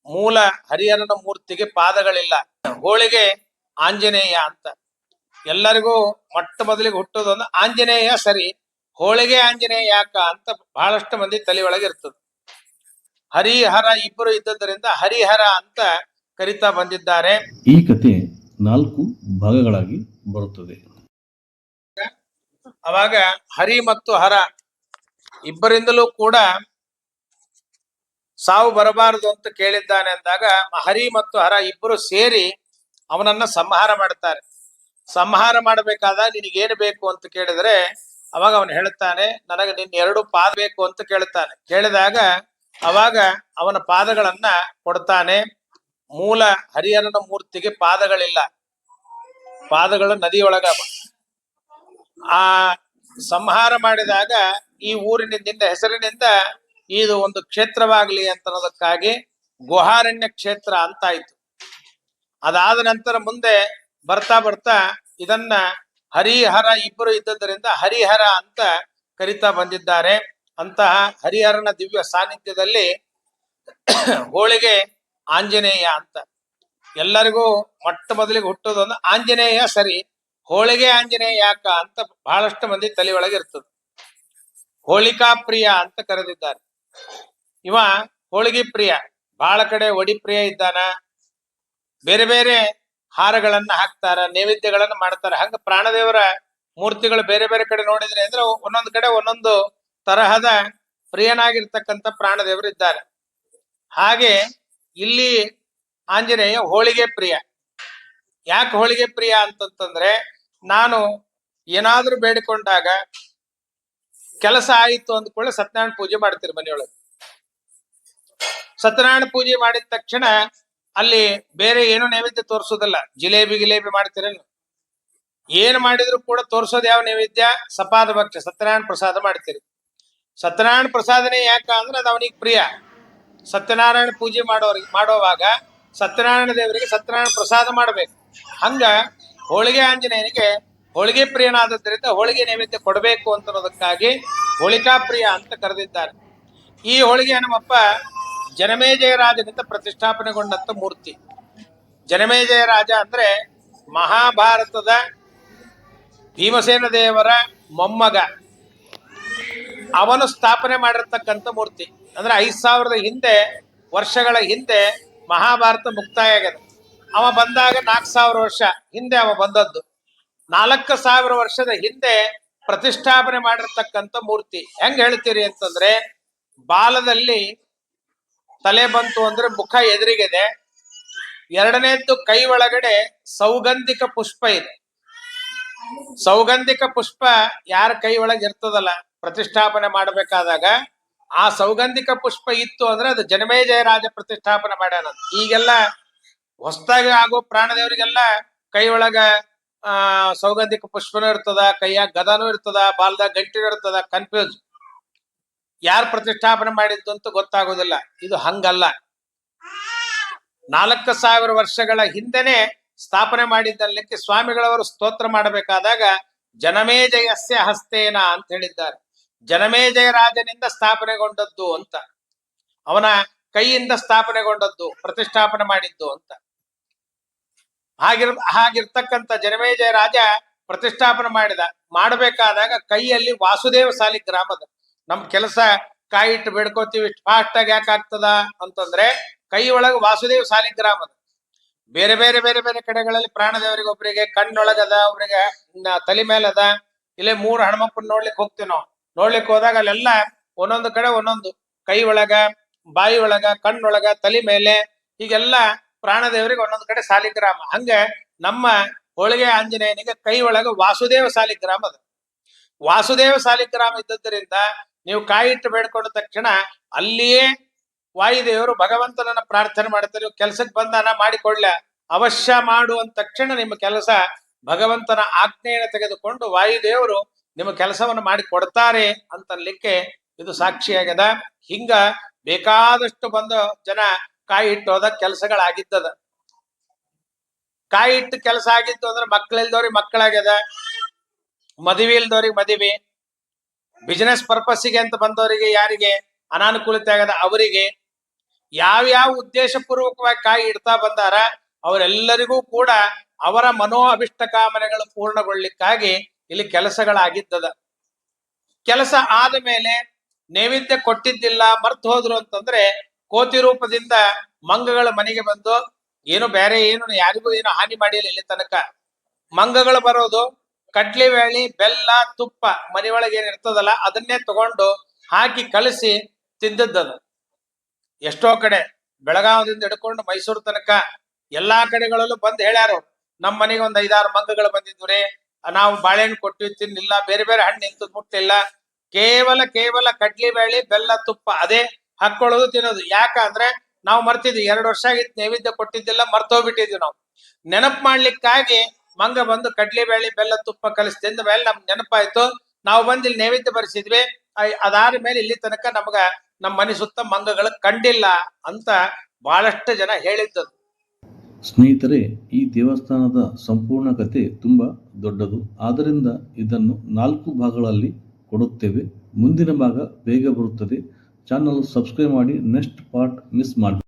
ಮೂಲ ಹರಿಹರನ ಮೂರ್ತಿಗೆ ಪಾದಗಳಿಲ್ಲ. ಹೋಳಿಗೆ ಆಂಜನೇಯ ಅಂತ ಎಲ್ಲರಿಗೂ ಮೊಟ್ಟ ಮೊದಲಿಗೆ ಹುಟ್ಟೋದೊಂದು ಆಂಜನೇಯ ಸರಿ, ಹೋಳಿಗೆ ಆಂಜನೇಯ ಯಾಕ ಅಂತ ಬಹಳಷ್ಟು ಮಂದಿ ತಲೆ ಒಳಗೆ ಇರ್ತದೆ. ಹರಿಹರ ಇಬ್ಬರು ಇದ್ದದರಿಂದ ಹರಿಹರ ಅಂತ ಕರಿತಾ ಬಂದಿದ್ದಾರೆ. ಈ ಕತೆ 4 ಭಾಗಗಳಾಗಿ ಬರುತ್ತದೆ. ಅವಾಗ ಹರಿ ಮತ್ತು ಹರ ಇಬ್ಬರಿಂದಲೂ ಕೂಡ ಸಾವು ಬರಬಾರದು ಅಂತ ಕೇಳಿದ್ದಾನೆ ಅಂದಾಗ ಹರಿ ಮತ್ತು ಹರ ಇಬ್ಬರು ಸೇರಿ ಅವನನ್ನ ಸಂಹಾರ ಮಾಡ್ತಾರೆ. ಸಂಹಾರ ಮಾಡಬೇಕಾದಾಗ ನಿನಗೇನು ಬೇಕು ಅಂತ ಕೇಳಿದ್ರೆ ಅವಾಗ ಅವನು ಹೇಳ್ತಾನೆ, ನನಗೆ ನಿನ್ನ 2 ಪಾದ ಬೇಕು ಅಂತ ಕೇಳ್ತಾನೆ. ಕೇಳಿದಾಗ ಅವಾಗ ಅವನ ಪಾದಗಳನ್ನ ಕೊಡ್ತಾನೆ. ಮೂಲ ಹರಿಹರನ ಮೂರ್ತಿಗೆ ಪಾದಗಳಿಲ್ಲ, ಪಾದಗಳು ನದಿಯೊಳಗ. ಆ ಸಂಹಾರ ಮಾಡಿದಾಗ ಈ ಊರಿನಿಂದ ಹೆಸರಿನಿಂದ ಇದು ಒಂದು ಕ್ಷೇತ್ರವಾಗಲಿ ಅಂತ ಅನ್ನೋದಕ್ಕಾಗಿ ಗುಹಾರಣ್ಯ ಕ್ಷೇತ್ರ ಅಂತಾಯ್ತು. ಅದಾದ ನಂತರ ಮುಂದೆ ಬರ್ತಾ ಬರ್ತಾ ಇದನ್ನ ಹರಿಹರ ಇಬ್ಬರು ಇದ್ದದರಿಂದ ಹರಿಹರ ಅಂತ ಕರಿತಾ ಬಂದಿದ್ದಾರೆ. ಅಂತಹ ಹರಿಹರನ ದಿವ್ಯ ಸಾನ್ನಿಧ್ಯದಲ್ಲಿ ಹೋಳಿಗೆ ಆಂಜನೇಯ ಅಂತ ಎಲ್ಲರಿಗೂ ಮೊಟ್ಟ ಮೊದಲಿಗೆ ಹುಟ್ಟೋದೊಂದು ಆಂಜನೇಯ ಸರಿ, ಹೋಳಿಗೆ ಆಂಜನೇಯ ಯಾಕ ಅಂತ ಬಹಳಷ್ಟು ಮಂದಿ ತಲೆ ಒಳಗೆ ಇರ್ತದೆ. ಹೋಳಿಕಾ ಪ್ರಿಯ ಅಂತ ಕರೆದಿದ್ದಾರೆ. ಇವ ಹೋಳಿಗೆ ಪ್ರಿಯ, ಬಹಳ ಕಡೆ ಒಡಿ ಪ್ರಿಯ ಇದ್ದಾನ. ಬೇರೆ ಬೇರೆ ಹಾರಗಳನ್ನ ಹಾಕ್ತಾರ, ನೈವೇದ್ಯಗಳನ್ನ ಮಾಡ್ತಾರ. ಹಂಗ ಪ್ರಾಣದೇವರ ಮೂರ್ತಿಗಳು ಬೇರೆ ಬೇರೆ ಕಡೆ ನೋಡಿದ್ರೆ ಅಂದ್ರೆ ಒಂದೊಂದು ಕಡೆ ಒಂದೊಂದು ತರಹದ ಪ್ರಿಯನಾಗಿರ್ತಕ್ಕಂಥ ಪ್ರಾಣದೇವರು ಇದ್ದಾರೆ. ಹಾಗೆ ಇಲ್ಲಿ ಆಂಜನೇಯ ಹೋಳಿಗೆ ಪ್ರಿಯ. ಯಾಕೆ ಹೋಳಿಗೆ ಪ್ರಿಯ ಅಂತಂತಂದ್ರೆ, ನಾನು ಏನಾದ್ರೂ ಬೇಡಿಕೊಂಡಾಗ ಕೆಲಸ ಆಯಿತು ಅಂದ್ಕೊಳ್ಳಿ ಸತ್ಯನಾರಾಯಣ ಪೂಜೆ ಮಾಡ್ತೀರಿ ಮನೆಯೊಳಗೆ. ಸತ್ಯನಾರಾಯಣ ಪೂಜೆ ಮಾಡಿದ ತಕ್ಷಣ ಅಲ್ಲಿ ಬೇರೆ ಏನು ನೈವೇದ್ಯ ತೋರಿಸೋದಿಲ್ಲ. ಜಿಲೇಬಿ ಮಾಡ್ತೀರೇನು, ಏನು ಮಾಡಿದ್ರು ಕೂಡ ತೋರಿಸೋದು ಯಾವ ನೈವೇದ್ಯ? ಸಪಾದ ಭಕ್ಷ್ಯ ಸತ್ಯನಾರಾಯಣ ಪ್ರಸಾದ ಮಾಡ್ತೀರಿ. ಸತ್ಯನಾರಾಯಣ ಪ್ರಸಾದನೇ ಯಾಕ ಅಂದ್ರೆ ಅದು ಅವನಿಗೆ ಪ್ರಿಯ. ಸತ್ಯನಾರಾಯಣ ಪೂಜೆ ಮಾಡುವಾಗ ಸತ್ಯನಾರಾಯಣ ದೇವರಿಗೆ ಸತ್ಯನಾರಾಯಣ ಪ್ರಸಾದ ಮಾಡಬೇಕು. ಹಂಗ ಹೋಳಿಗೆ ಆಂಜನೇಯನಿಗೆ ಹೋಳಿಗೆ ಪ್ರಿಯನಾದದ್ದರಿಂದ ಹೋಳಿಗೆ ನೈವೇದ್ಯ ಕೊಡಬೇಕು ಅಂತ ಅನ್ನೋದಕ್ಕಾಗಿ ಹೋಳಿಕಾ ಪ್ರಿಯ ಅಂತ ಕರೆದಿದ್ದಾರೆ. ಈ ಹೋಳಿಗೆ ನಮ್ಮಪ್ಪ ಜನಮೇಜಯ ರಾಜನಿಂದ ಪ್ರತಿಷ್ಠಾಪನೆಗೊಂಡಂತ ಮೂರ್ತಿ. ಜನಮೇಜಯ ರಾಜ ಅಂದ್ರೆ ಮಹಾಭಾರತದ ಭೀಮಸೇನ ದೇವರ ಮೊಮ್ಮಗ. ಅವನು ಸ್ಥಾಪನೆ ಮಾಡಿರ್ತಕ್ಕಂಥ ಮೂರ್ತಿ. ಅಂದ್ರೆ 5000 ವರ್ಷಗಳ ಹಿಂದೆ ಮಹಾಭಾರತ ಮುಕ್ತಾಯ ಆಗ್ಯದ. ಅವ ಬಂದಾಗ 4000 ವರ್ಷ ಹಿಂದೆ ಅವ ಬಂದದ್ದು. 4000 ವರ್ಷದ ಹಿಂದೆ ಪ್ರತಿಷ್ಠಾಪನೆ ಮಾಡಿರ್ತಕ್ಕಂಥ ಮೂರ್ತಿ. ಹೆಂಗ್ ಹೇಳ್ತೀರಿ ಅಂತಂದ್ರೆ, ಬಾಲದಲ್ಲಿ ತಲೆ ಬಂತು ಅಂದ್ರೆ ಮುಖ ಎದುರಿಗಿದೆ. ಎರಡನೇದ್ದು ಕೈ ಒಳಗಡೆ ಸೌಗಂಧಿಕ ಪುಷ್ಪ ಇದೆ. ಸೌಗಂಧಿಕ ಪುಷ್ಪ ಯಾರ ಕೈ ಒಳಗೆ ಇರ್ತದಲ್ಲ ಪ್ರತಿಷ್ಠಾಪನೆ ಮಾಡಬೇಕಾದಾಗ ಆ ಸೌಗಂಧಿಕ ಪುಷ್ಪ ಇತ್ತು ಅಂದ್ರೆ ಅದು ಜನಮೇಜಯ ರಾಜ ಪ್ರತಿಷ್ಠಾಪನೆ ಮಾಡ್ಯಾನ. ಈಗೆಲ್ಲ ಹೊಸದಾಗಿ ಆಗೋ ಪ್ರಾಣದೇವರಿಗೆಲ್ಲ ಕೈ ಒಳಗ ಸೌಗಂಧಿಕ ಪುಷ್ಪನೂ ಇರ್ತದ, ಕೈಯಾಗ ಗದನೂ ಇರ್ತದ, ಬಾಲ್ದಾಗ ಗಂಟಿನೂ ಇರ್ತದ. ಕನ್ಫ್ಯೂಸ್, ಯಾರು ಪ್ರತಿಷ್ಠಾಪನೆ ಮಾಡಿದ್ದು ಅಂತ ಗೊತ್ತಾಗೋದಿಲ್ಲ. ಇದು ಹಂಗಲ್ಲ. 4000 ವರ್ಷಗಳ ಹಿಂದೆನೆ ಸ್ಥಾಪನೆ ಮಾಡಿದ್ದಲ್ಲಿಕ್ಕೆ ಸ್ವಾಮಿಗಳವರು ಸ್ತೋತ್ರ ಮಾಡಬೇಕಾದಾಗ ಜನಮೇಜಯಸ್ಯ ಹಸ್ತೇನ ಅಂತ ಹೇಳಿದ್ದಾರೆ. ಜನಮೇಜಯ ರಾಜನಿಂದ ಸ್ಥಾಪನೆಗೊಂಡದ್ದು ಅಂತ, ಅವನ ಕೈಯಿಂದ ಸ್ಥಾಪನೆಗೊಂಡದ್ದು, ಪ್ರತಿಷ್ಠಾಪನೆ ಮಾಡಿದ್ದು ಅಂತ. ಹಾಗಿರ್ತಕ್ಕಂಥ ಜನಮೇಜಯ ರಾಜ ಪ್ರತಿಷ್ಠಾಪನೆ ಮಾಡಬೇಕಾದಾಗ ಕೈಯಲ್ಲಿ ವಾಸುದೇವ ಸಾಲಿಗ್ರಾಮದ. ನಮ್ ಕೆಲಸ ಕಾಯಿ ಇಟ್ಟು ಬೇಡ್ಕೋತೀವಿ, ಫಾಸ್ಟ್ ಆಗಿ ಯಾಕೆ ಆಗ್ತದ ಅಂತಂದ್ರೆ ಕೈ ಒಳಗೆ ವಾಸುದೇವ ಸಾಲಿಗ್ರಾಮದ. ಬೇರೆ ಬೇರೆ ಬೇರೆ ಬೇರೆ ಕಡೆಗಳಲ್ಲಿ ಪ್ರಾಣದೇವರಿಗೆ ಒಬ್ಬರಿಗೆ ಕಣ್ಣೊಳಗದ, ಒಬ್ರಿಗೆ ತಲೆ ಮೇಲದ. ಇಲ್ಲೇ 3 ಹನುಮಪ್ಪನ ನೋಡ್ಲಿಕ್ಕೆ ಹೋಗ್ತೀವಿ ನಾವು. ನೋಡ್ಲಿಕ್ಕೆ ಹೋದಾಗ ಅಲ್ಲೆಲ್ಲ ಒಂದೊಂದು ಕಡೆ ಒಂದೊಂದು, ಕೈ ಒಳಗ, ಬಾಯಿ ಒಳಗ, ಕಣ್ಣೊಳಗ, ತಲೆ ಮೇಲೆ, ಹೀಗೆಲ್ಲ ಪ್ರಾಣದೇವರಿಗೆ ಒಂದೊಂದು ಕಡೆ ಸಾಲಿಗ್ರಾಮ. ಹಂಗ ನಮ್ಮ ಹೋಳಿಗೆ ಆಂಜನೇಯನಿಗೆ ಕೈ ಒಳಗ ವಾಸುದೇವ ಸಾಲಿಗ್ರಾಮ ಅದ. ವಾಸುದೇವ ಸಾಲಿಗ್ರಾಮ ಇದ್ದದ್ದರಿಂದ ನೀವು ಕಾಯಿ ಇಟ್ಟು ಬೇಡ್ಕೊಂಡ ತಕ್ಷಣ ಅಲ್ಲಿಯೇ ವಾಯುದೇವರು ಭಗವಂತನನ್ನ ಪ್ರಾರ್ಥನೆ ಮಾಡ್ತಾರೆ. ಕೆಲ್ಸಕ್ಕೆ ಬಂದಾನ ಮಾಡಿಕೊಡ್ಲ, ಅವಶ್ಯ ಮಾಡು ಅಂದ ತಕ್ಷಣ ನಿಮ್ಮ ಕೆಲಸ ಭಗವಂತನ ಆಜ್ಞೆಯನ್ನು ತೆಗೆದುಕೊಂಡು ವಾಯುದೇವರು ನಿಮ್ಮ ಕೆಲಸವನ್ನು ಮಾಡಿ ಕೊಡ್ತಾರೆ ಅಂತನ್ಲಿಕ್ಕೆ ಇದು ಸಾಕ್ಷಿಯಾಗದ. ಹಿಂಗ ಬೇಕಾದಷ್ಟು ಬಂದು ಜನ ಕಾಯಿ ಇಟ್ಟು ಹೋದ ಕೆಲಸಗಳಾಗಿದ್ದದ. ಕಾಯಿ ಇಟ್ಟು ಕೆಲಸ ಆಗಿತ್ತು ಅಂದ್ರೆ ಮಕ್ಕಳಿಲ್ದವ್ರಿಗೆ ಮಕ್ಕಳಾಗ್ಯದ, ಮದುವೆ ಇಲ್ದವ್ರಿಗೆ ಮದುವೆ, ಬಿಸಿನೆಸ್ ಪರ್ಪಸ್ಸಿಗೆ ಅಂತ ಬಂದವರಿಗೆ ಯಾರಿಗೆ ಅನಾನುಕೂಲತೆ ಆಗದ ಅವರಿಗೆ, ಯಾವ್ಯಾವ ಉದ್ದೇಶಪೂರ್ವಕವಾಗಿ ಕಾಯಿ ಇಡ್ತಾ ಬಂದಾರ ಅವರೆಲ್ಲರಿಗೂ ಕೂಡ ಅವರ ಮನೋ ಅಭಿಷ್ಟ ಕಾಮನೆಗಳು ಪೂರ್ಣಗೊಳ್ಳಿಕ್ಕಾಗಿ ಇಲ್ಲಿ ಕೆಲಸಗಳಾಗಿದ್ದದ. ಕೆಲಸ ಆದ ಮೇಲೆ ನೈವೇದ್ಯ ಕೊಟ್ಟಿದ್ದಿಲ್ಲ ಮರ್ತು ಹೋದ್ರು ಅಂತಂದ್ರೆ ಕೋತಿ ರೂಪದಿಂದ ಮಂಗಗಳ ಮನೆಗೆ ಬಂದು ಏನು ಬೇರೆ ಏನು ಯಾರಿಗೂ ಏನು ಹಾನಿ ಮಾಡಿಲ್ಲ ಇಲ್ಲಿ ತನಕ. ಮಂಗಗಳು ಬರೋದು ಕಡ್ಲಿ ಬೇಳಿ ಬೆಲ್ಲ ತುಪ್ಪ ಮನೆಯೊಳಗೆ ಏನ್ ಇರ್ತದಲ್ಲ ಅದನ್ನೇ ತಗೊಂಡು ಹಾಕಿ ಕಲಸಿ ತಿಂದದ್ದದು. ಎಷ್ಟೋ ಕಡೆ ಬೆಳಗಾವದಿಂದ ಹಿಡ್ಕೊಂಡು ಮೈಸೂರು ತನಕ ಎಲ್ಲಾ ಕಡೆಗಳಲ್ಲೂ ಬಂದು ಹೇಳ್ಯಾರು, ನಮ್ಮ ಮನೆಗೆ ಒಂದ್ 5-6 ಮಂಗಗಳು ಬಂದಿದ್ವಿ, ನಾವು ಬಾಳೆಹಣ್ಣು ಕೊಟ್ಟಿವಿ ತಿನ್ನಿಲ್ಲ, ಬೇರೆ ಬೇರೆ ಹಣ್ಣು ನಿಂತು ಮುಟ್ಟಿಲ್ಲ, ಕೇವಲ ಕಡ್ಲಿ ಬೇಳಿ ಬೆಲ್ಲ ತುಪ್ಪ ಅದೇ ಹಾಕೊಳ್ಳೋದು ತಿನ್ನೋದು. ಯಾಕಂದ್ರೆ ನಾವು ಮರ್ತಿದ್ವಿ, 2 ವರ್ಷ ಆಗಿತ್ತು ನೈವೇದ್ಯ ಕೊಟ್ಟಿದ್ದಿಲ್ಲ, ಮರ್ತೋಗ್ಬಿಟ್ಟಿದ್ವಿ. ನಾವು ನೆನಪು ಮಾಡ್ಲಿಕ್ಕಾಗಿ ಮಂಗ ಬಂದು ಕಡ್ಲಿ ಬೇಳಿ ಬೆಲ್ಲ ತುಪ್ಪ ಕಲಿಸಿ ತಿಂದ ಮೇಲೆ ನಮ್ಗೆ ನೆನಪಾಯ್ತು, ನಾವು ಬಂದು ಇಲ್ಲಿ ನೈವೇದ್ಯ ಬರೆಸಿದ್ವಿ, ಅದಾದ ಮೇಲೆ ಇಲ್ಲಿ ತನಕ ನಮ್ಗ ನಮ್ಮ ಮನೆ ಸುತ್ತ ಮಂಗಗಳು ಕಂಡಿಲ್ಲ ಅಂತ ಬಹಳಷ್ಟು ಜನ ಹೇಳಿದ್ದದು. ಸ್ನೇಹಿತರೆ, ಈ ದೇವಸ್ಥಾನದ ಸಂಪೂರ್ಣ ಕಥೆ ತುಂಬ ದೊಡ್ಡದು. ಆದ್ದರಿಂದ ಇದನ್ನು 4 ಭಾಗಗಳಲ್ಲಿ ಕೊಡುತ್ತೇವೆ. ಮುಂದಿನ ಭಾಗ ಬೇಗ ಬರುತ್ತದೆ. ಚಾನಲ್ ಸಬ್ಸ್ಕ್ರೈಬ್ ಮಾಡಿ, ನೆಕ್ಸ್ಟ್ ಪಾರ್ಟ್ ಮಿಸ್ ಮಾಡಿ.